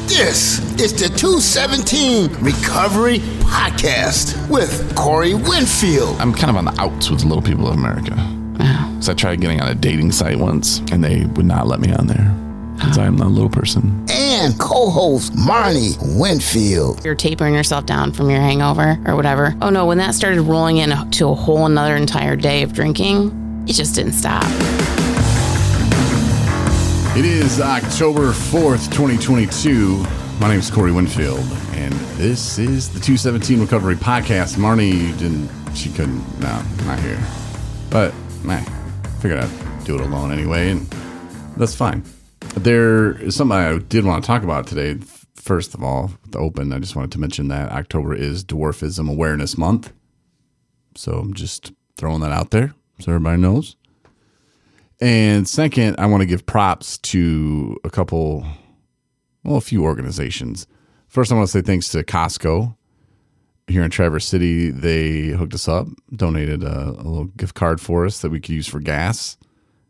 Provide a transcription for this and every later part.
This is the 217 Recovery Podcast with Corey Winfield. I'm kind of on the outs with Little People of America. Oh. So I tried getting on a dating site once, and they would not let me on there because I'm not a little person. And co-host Marnie Winfield. You're tapering yourself down from your hangover or whatever. Oh no, when that started rolling into a whole another entire day of drinking, it just didn't stop. It is October 4th, 2022. My name is Corey Winfield, and this is the 217 Recovery Podcast. Marnie she couldn't, no, not here. But, I figured I'd do it alone anyway, and that's fine. There is something I did want to talk about today. First of all, the open, I just wanted to mention that October is Dwarfism Awareness Month. So I'm just throwing that out there so everybody knows. And second, I want to give props to a few organizations. First, I want to say thanks to Costco here in Traverse City. They hooked us up, donated a little gift card for us that we could use for gas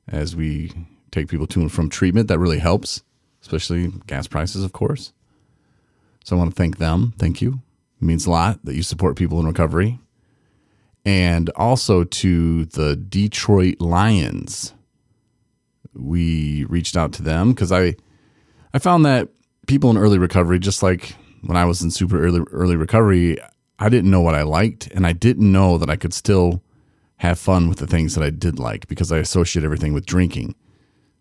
as we take people to and from treatment. That really helps, especially gas prices, of course. So I want to thank them. Thank you. It means a lot that you support people in recovery. And also to the Detroit Lions. We reached out to them because I found that people in early recovery, just like when I was in super early recovery, I didn't know what I liked, and I didn't know that I could still have fun with the things that I did like because I associate everything with drinking.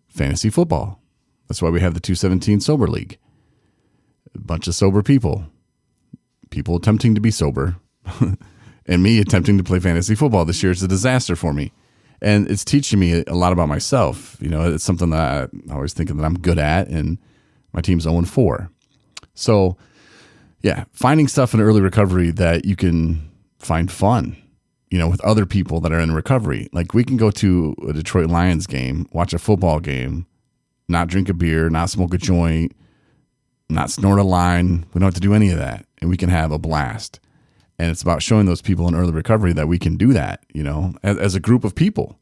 Fantasy football. That's why we have the 217 Sober League. A bunch of sober people attempting to be sober, and me attempting to play fantasy football this year is a disaster for me. And it's teaching me a lot about myself. You know, it's something that I always think that I'm good at, and my team's 0-4. So, yeah, finding stuff in early recovery that you can find fun, you know, with other people that are in recovery. Like we can go to a Detroit Lions game, watch a football game, not drink a beer, not smoke a joint, not snort a line. We don't have to do any of that, and we can have a blast. And it's about showing those people in early recovery that we can do that, you know, as a group of people.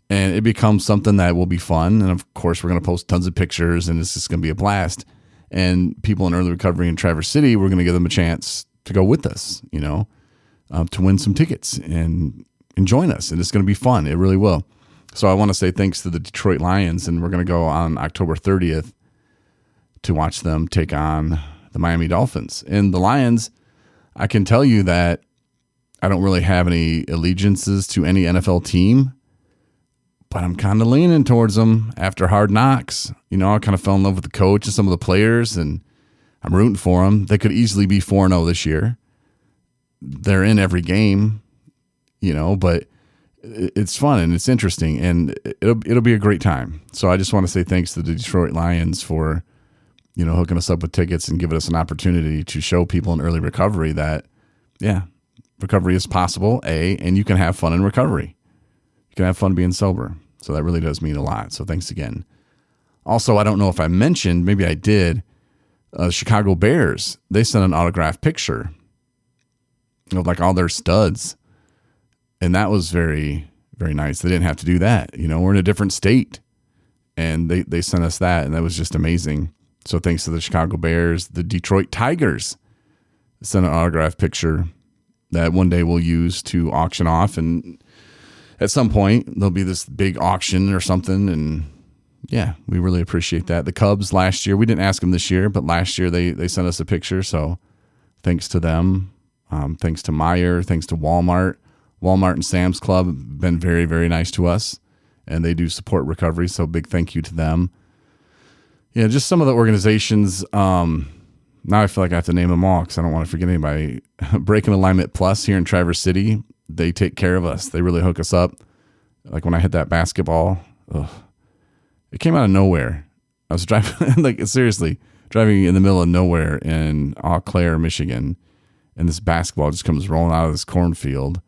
And it becomes something that will be fun. And of course, we're going to post tons of pictures, and it's just going to be a blast. And people in early recovery in Traverse City, we're going to give them a chance to go with us, you know, to win some tickets and join us. And it's going to be fun. It really will. So I want to say thanks to the Detroit Lions. And we're going to go on October 30th to watch them take on the Miami Dolphins. And the Lions, I can tell you that I don't really have any allegiances to any NFL team, but I'm kind of leaning towards them after Hard Knocks. You know, I kind of fell in love with the coach and some of the players, and I'm rooting for them. They could easily be 4-0 this year. They're in every game, you know, but it's fun and it's interesting, and it'll be a great time. So I just want to say thanks to the Detroit Lions for, you know, hooking us up with tickets and giving us an opportunity to show people in early recovery that, yeah, recovery is possible, and you can have fun in recovery. You can have fun being sober. So that really does mean a lot. So thanks again. Also, I don't know if I mentioned, maybe I did, Chicago Bears, they sent an autographed picture of like all their studs. And that was very, very nice. They didn't have to do that. You know, we're in a different state, and they sent us that, and that was just amazing. So thanks to the Chicago Bears. The Detroit Tigers sent an autographed picture that one day we'll use to auction off. And at some point, there'll be this big auction or something. And yeah, we really appreciate that. The Cubs last year, we didn't ask them this year, but last year they sent us a picture. So thanks to them. Thanks to Meijer. Thanks to Walmart. Walmart and Sam's Club have been very, very nice to us, and they do support recovery. So big thank you to them. Yeah, just some of the organizations. Now I feel like I have to name them all because I don't want to forget anybody. Breaking Alignment Plus here in Traverse City, they take care of us. They really hook us up. Like when I hit that basketball, it came out of nowhere. I was driving, like seriously, driving in the middle of nowhere in Eau Claire, Michigan, and this basketball just comes rolling out of this cornfield.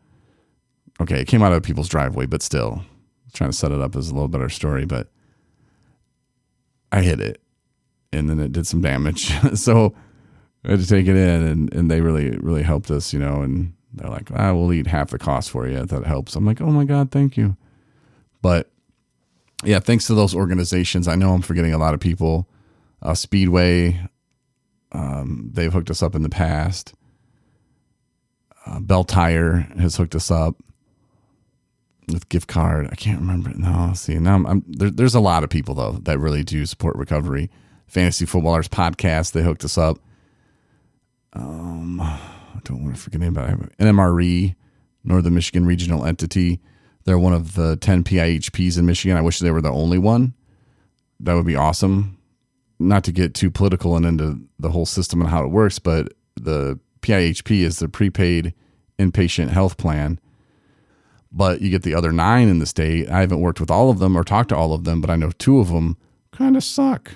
Okay, it came out of people's driveway, but still, trying to set it up as a little better story, but I hit it, and then it did some damage. So I had to take it in, and they really, really helped us, you know, and they're like, we'll eat half the cost for you if that helps. I'm like, oh my God, thank you. But yeah, thanks to those organizations. I know I'm forgetting a lot of people. Speedway, They've hooked us up in the past. Bell Tire has hooked us up with gift card. I can't remember. No, see, now there's a lot of people though that really do support recovery. Fantasy Footballers Podcast, they hooked us up. I don't want to forget anybody. NMRE, Northern Michigan Regional Entity. They're one of the 10 PIHPs in Michigan. I wish they were the only one. That would be awesome. Not to get too political and into the whole system and how it works, but the PIHP is the prepaid inpatient health plan. But you get the other 9 in the state. I haven't worked with all of them or talked to all of them, but I know 2 of them kind of suck.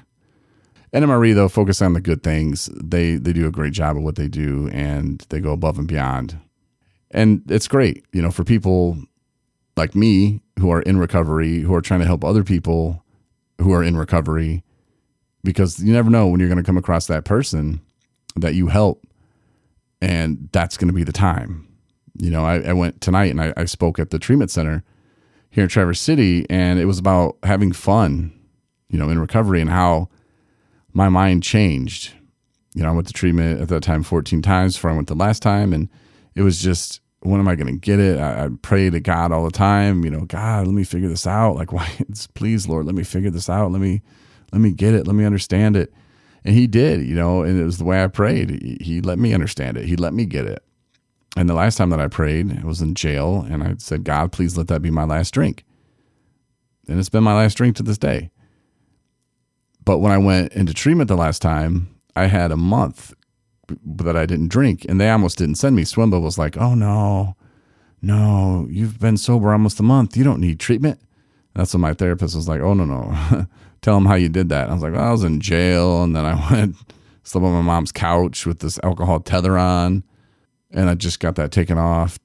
NMRE, though, focus on the good things. They do a great job of what they do, and they go above and beyond. And it's great, for people like me who are in recovery, who are trying to help other people who are in recovery, because you never know when you're going to come across that person that you help, and that's going to be the time. I went tonight and I spoke at the treatment center here in Traverse City, and it was about having fun, in recovery, and how my mind changed. I went to treatment at that time 14 times before I went the last time, and it was just, when am I going to get it? I pray to God all the time, God, let me figure this out. Like, why? Please, Lord, let me figure this out. Let me get it. Let me understand it. And he did, and it was the way I prayed. He let me understand it. He let me get it. And the last time that I prayed, I was in jail, and I said, God, please let that be my last drink. And it's been my last drink to this day. But when I went into treatment the last time, I had a month that I didn't drink, and they almost didn't send me. Swimba was like, oh, no, you've been sober almost a month. You don't need treatment. That's when my therapist was like, oh, no. Tell them how you did that. I was like, well, I was in jail, and then I went slept on my mom's couch with this alcohol tether on, and I just got that taken off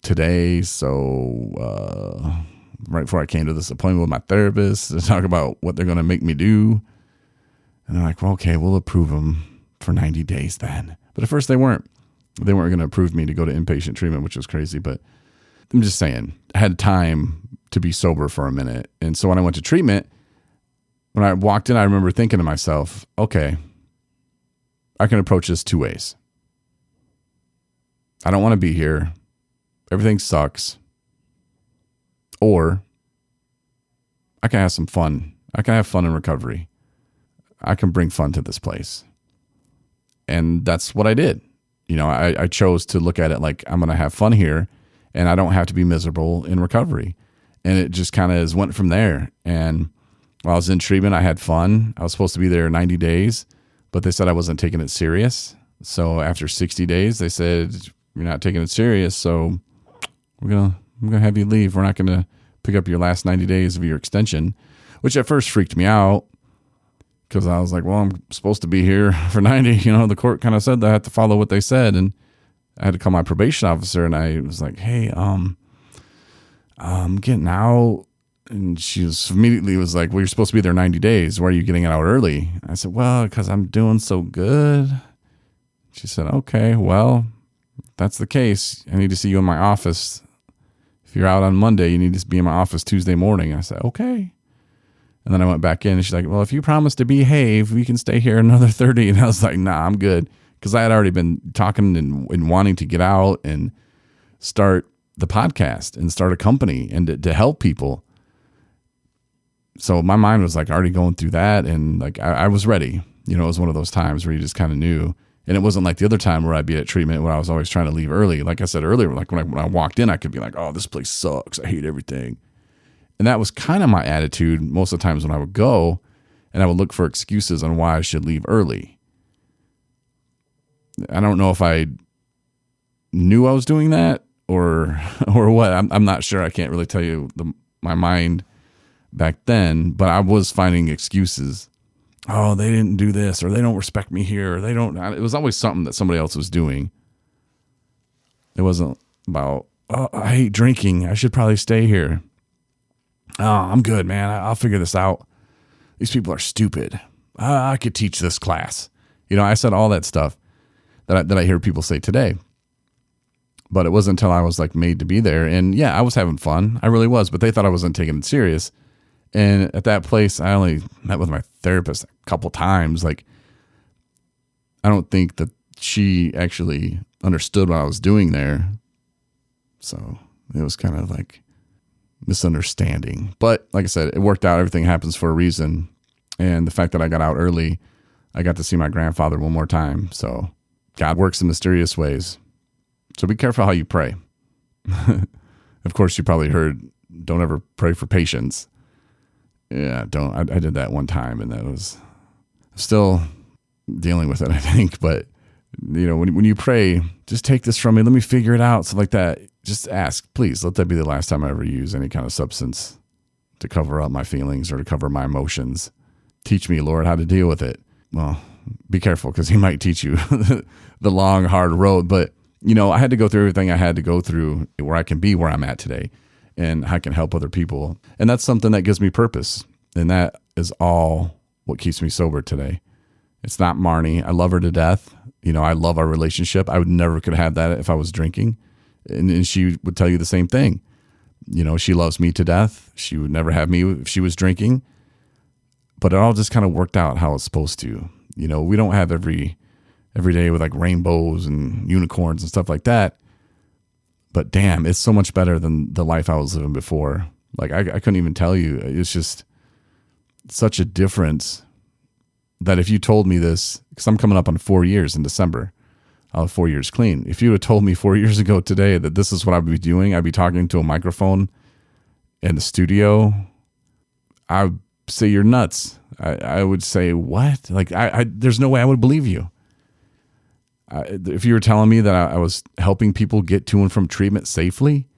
today. So right before I came to this appointment with my therapist to talk about what they're going to make me do, and they're like, well, okay, we'll approve them for 90 days then. But at first they weren't going to approve me to go to inpatient treatment, which was crazy. But I'm just saying, I had time to be sober for a minute. And so when I went to treatment, when I walked in, I remember thinking to myself, okay, I can approach this 2 ways. I don't want to be here. Everything sucks. Or I can have some fun. I can have fun in recovery. I can bring fun to this place. And that's what I did. I chose to look at it like I'm going to have fun here, and I don't have to be miserable in recovery. And it just kind of went from there. And while I was in treatment, I had fun. I was supposed to be there 90 days, but they said I wasn't taking it serious. So after 60 days, they said, you're not taking it serious, so I'm going to have you leave. We're not going to pick up your last 90 days of your extension, which at first freaked me out, because I was like, well, I'm supposed to be here for 90. The court kind of said that I had to follow what they said. And I had to call my probation officer, and I was like, hey, I'm getting out. And she immediately was like, well, you're supposed to be there 90 days. Why are you getting out early? I said, well, because I'm doing so good. She said, okay, well, if that's the case, I need to see you in my office. If you're out on Monday, you need to be in my office Tuesday morning. I said, okay. And then I went back in, and she's like, well, if you promise to behave, we can stay here another 30. And I was like, nah, I'm good. Because I had already been talking and wanting to get out and start the podcast and start a company and to help people. So my mind was like already going through that. And like, I was ready. It was one of those times where you just kind of knew. And it wasn't like the other time where I'd be at treatment where I was always trying to leave early. Like I said earlier, like when I walked in, I could be like, oh, this place sucks. I hate everything. And that was kind of my attitude most of the times when I would go, and I would look for excuses on why I should leave early. I don't know if I knew I was doing that or what. I'm not sure. I can't really tell you my mind back then, but I was finding excuses. Oh, they didn't do this, or they don't respect me here, or they don't. It was always something that somebody else was doing. It wasn't about, oh, I hate drinking, I should probably stay here. Oh, I'm good, man. I'll figure this out. These people are stupid. I could teach this class. I said all that stuff that I hear people say today. But it wasn't until I was like made to be there. And yeah, I was having fun. I really was. But they thought I wasn't taking it serious. And at that place, I only met with my therapist a couple times. Like, I don't think that she actually understood what I was doing there. So it was kind of like misunderstanding. But like I said, it worked out. Everything happens for a reason. And the fact that I got out early, I got to see my grandfather one more time. So God works in mysterious ways. So be careful how you pray. Of course, you probably heard, don't ever pray for patience. Yeah, don't. I did that one time, and that was still dealing with it, I think. But, when you pray, just take this from me. Let me figure it out. Stuff like that. Just ask, please, let that be the last time I ever use any kind of substance to cover up my feelings or to cover my emotions. Teach me, Lord, how to deal with it. Well, be careful, because he might teach you the long, hard road. But, I had to go through everything I had to go through where I can be where I'm at today and I can help other people. And that's something that gives me purpose. And that is all what keeps me sober today. It's not Marnie. I love her to death. I love our relationship. I would never could have that if I was drinking. And she would tell you the same thing. She loves me to death. She would never have me if she was drinking. But it all just kind of worked out how it's supposed to. We don't have every day with like rainbows and unicorns and stuff like that. But damn, it's so much better than the life I was living before. Like I couldn't even tell you. It's just such a difference that if you told me this, because I'm coming up on 4 years in December, I'll have 4 years clean. If you would have told me 4 years ago today that this is what I'd be doing, I'd be talking to a microphone in the studio, I would say you're nuts. I would say, what? Like, there's no way I would believe you. If you were telling me that I was helping people get to and from treatment safely,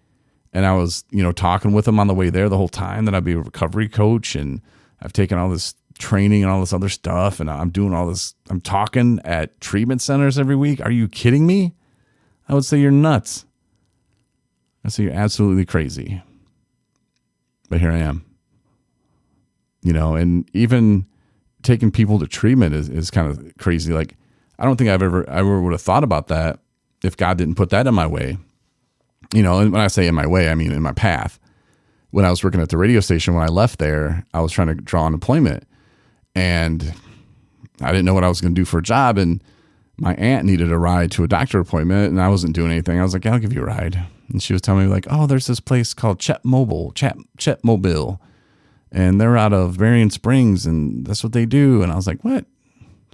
and I was, talking with them on the way there the whole time, that I'd be a recovery coach, and I've taken all this training and all this other stuff, and I'm doing all this, I'm talking at treatment centers every week. Are you kidding me? I would say you're nuts. I'd say you're absolutely crazy. But here I am. And even taking people to treatment is kind of crazy. Like, I don't think I ever would have thought about that if God didn't put that in my way. And when I say in my way, I mean in my path. When I was working at the radio station, when I left there, I was trying to draw unemployment, and I didn't know what I was going to do for a job. And my aunt needed a ride to a doctor appointment, and I wasn't doing anything. I was like, I'll give you a ride. And she was telling me like, oh, there's this place called Chet Mobile, and they're out of Marion Springs, and that's what they do. And I was like, what?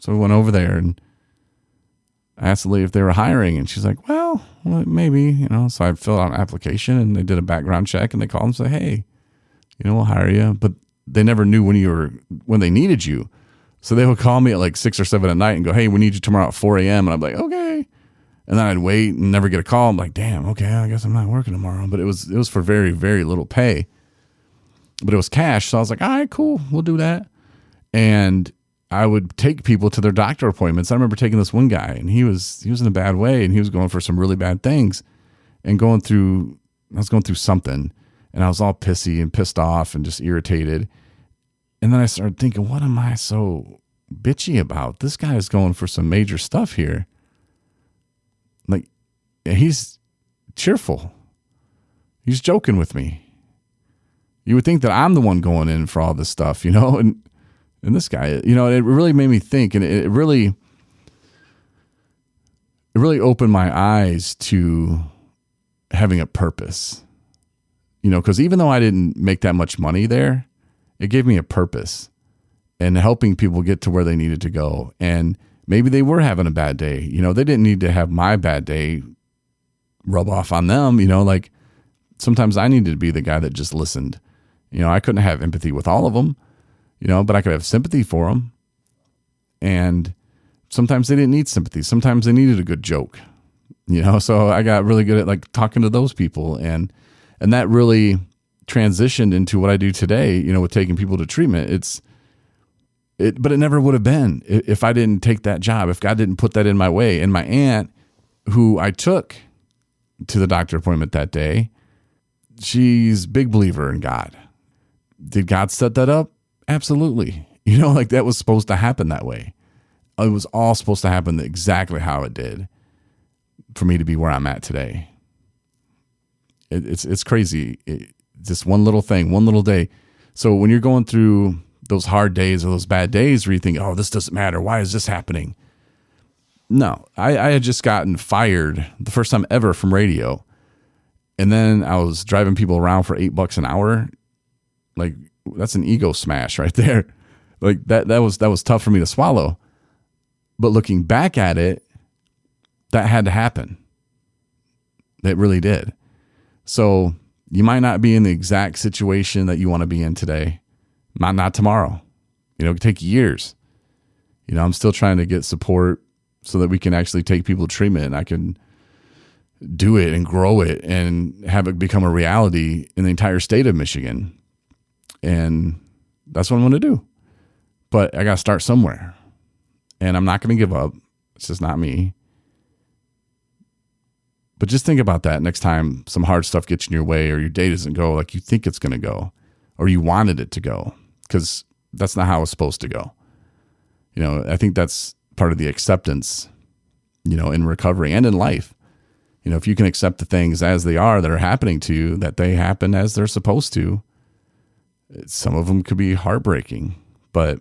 So we went over there, and I asked the lady if they were hiring, and she's like, well, maybe, So I filled out an application, and they did a background check, and they called and said, hey, we'll hire you. But they never knew when they needed you. So they would call me at like 6 or 7 at night and go, hey, we need you tomorrow at 4 a.m. And I'm like, okay. And then I'd wait and never get a call. I'm like, damn, okay, I guess I'm not working tomorrow. But it was for very, very little pay. But it was cash. So I was like, all right, cool, we'll do that. And I would take people to their doctor appointments. I remember taking this one guy, and he was in a bad way, and he was going for some really bad things, and I was going through something, and I was all pissy and pissed off and just irritated. And then I started thinking, what am I so bitchy about? This guy is going for some major stuff here. Like, he's cheerful. He's joking with me. You would think that I'm the one going in for all this stuff, and this guy, it really made me think, and it really opened my eyes to having a purpose, because even though I didn't make that much money there, it gave me a purpose and helping people get to where they needed to go. And maybe they were having a bad day. They didn't need to have my bad day rub off on them. Like sometimes I needed to be the guy that just listened. I couldn't have empathy with all of them, but I could have sympathy for them. And sometimes they didn't need sympathy. Sometimes they needed a good joke, so I got really good at like talking to those people. And that really transitioned into what I do today, with taking people to treatment. But it never would have been if I didn't take that job, if God didn't put that in my way. And my aunt, who I took to the doctor appointment that day, she's a big believer in God. Did God set that up? Absolutely. Like that was supposed to happen that way. It was all supposed to happen exactly how it did for me to be where I'm at today. It's crazy. Just one little thing, one little day. So when you're going through those hard days or those bad days where you think, oh, this doesn't matter. Why is this happening? No, I had just gotten fired the first time ever from radio. And then I was driving people around for $8 an hour. Like, that's an ego smash right there. Like that was tough for me to swallow. But looking back at it, that had to happen. It really did. So you might not be in the exact situation that you want to be in today. Not tomorrow. You know, it could take years. You know, I'm still trying to get support so that we can actually take people to treatment, and I can do it and grow it and have it become a reality in the entire state of Michigan. And that's what I'm going to do. But I got to start somewhere. And I'm not going to give up. It's just not me. But just think about that next time some hard stuff gets in your way or your day doesn't go like you think it's going to go or you wanted it to go, because that's not how it's supposed to go. You know, I think that's part of the acceptance, you know, in recovery and in life. You know, if you can accept the things as they are that are happening to you, that they happen as they're supposed to, some of them could be heartbreaking, but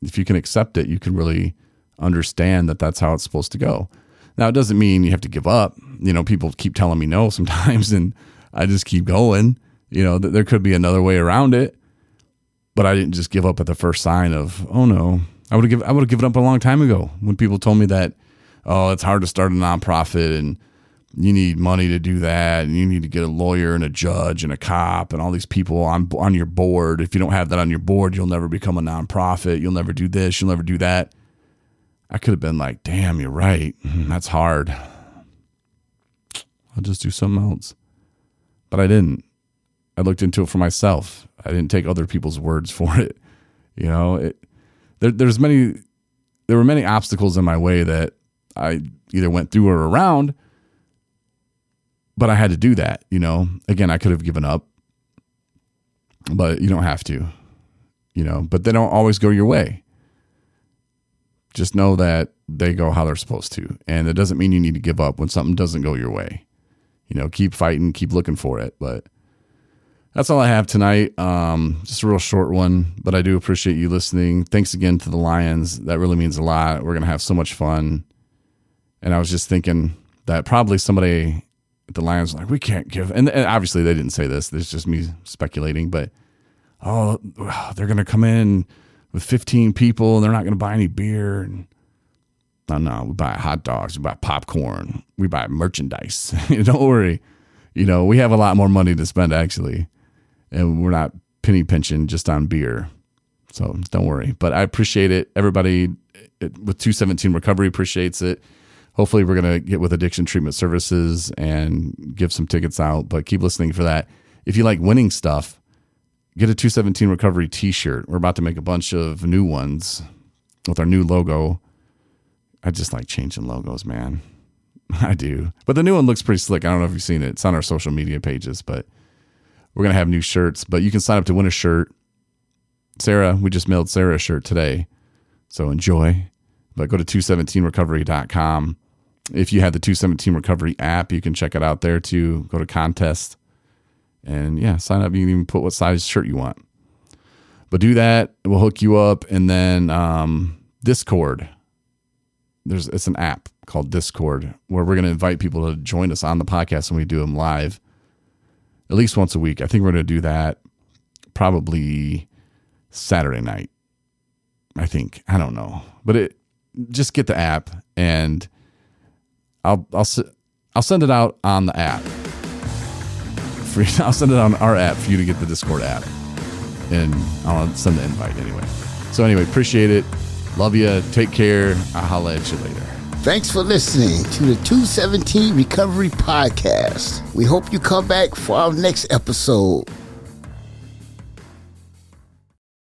if you can accept it, you can really understand that that's how it's supposed to go. Now, it doesn't mean you have to give up. You know, people keep telling me no sometimes, and I just keep going. You know, there could be another way around it, but I didn't just give up at the first sign of, oh no. I would have given up a long time ago when people told me that, oh, it's hard to start a nonprofit and you need money to do that, and you need to get a lawyer and a judge and a cop and all these people on your board. If you don't have that on your board, you'll never become a nonprofit. You'll never do this. You'll never do that. I could have been like, damn, you're right. That's hard. I'll just do something else. But I didn't. I looked into it for myself. I didn't take other people's words for it. You know, there were many obstacles in my way that I either went through or around, but I had to do that. You know, again, I could have given up, but you don't have to, you know, but they don't always go your way. Just know that they go how they're supposed to. And it doesn't mean you need to give up when something doesn't go your way. You know, keep fighting, keep looking for it. But that's all I have tonight. Just a real short one, but I do appreciate you listening. Thanks again to the Lions. That really means a lot. We're going to have so much fun. And I was just thinking that probably somebody at the Lions was like, we can't give. And obviously they didn't say this. It's just me speculating. But, oh, they're going to come in with 15 people and they're not going to buy any beer. And no, we buy hot dogs, we buy popcorn, we buy merchandise. Don't worry. You know, we have a lot more money to spend actually. And we're not penny pinching just on beer. So don't worry. But I appreciate it. Everybody with 217 Recovery appreciates it. Hopefully we're going to get with Addiction Treatment Services and give some tickets out. But keep listening for that. If you like winning stuff, get a 217 Recovery t-shirt. We're about to make a bunch of new ones with our new logo. I just like changing logos, man. I do. But the new one looks pretty slick. I don't know if you've seen it. It's on our social media pages, but we're going to have new shirts. But you can sign up to win a shirt. Sarah, we just mailed Sarah a shirt today. So enjoy. But go to 217recovery.com. If you have the 217 Recovery app, you can check it out there too. Go to contest. And yeah, sign up. You can even put what size shirt you want. But do that. We'll hook you up. And then Discord. It's an app called Discord where we're going to invite people to join us on the podcast when we do them live at least once a week. I think we're going to do that probably Saturday night. I think. I don't know. But just get the app and I'll send it out on the app. I'll send it on our app for you to get the Discord app. And I'll send the invite anyway. So anyway, appreciate it. Love you. Take care. I'll holla at you later. Thanks for listening to the 217 Recovery Podcast. We hope you come back for our next episode.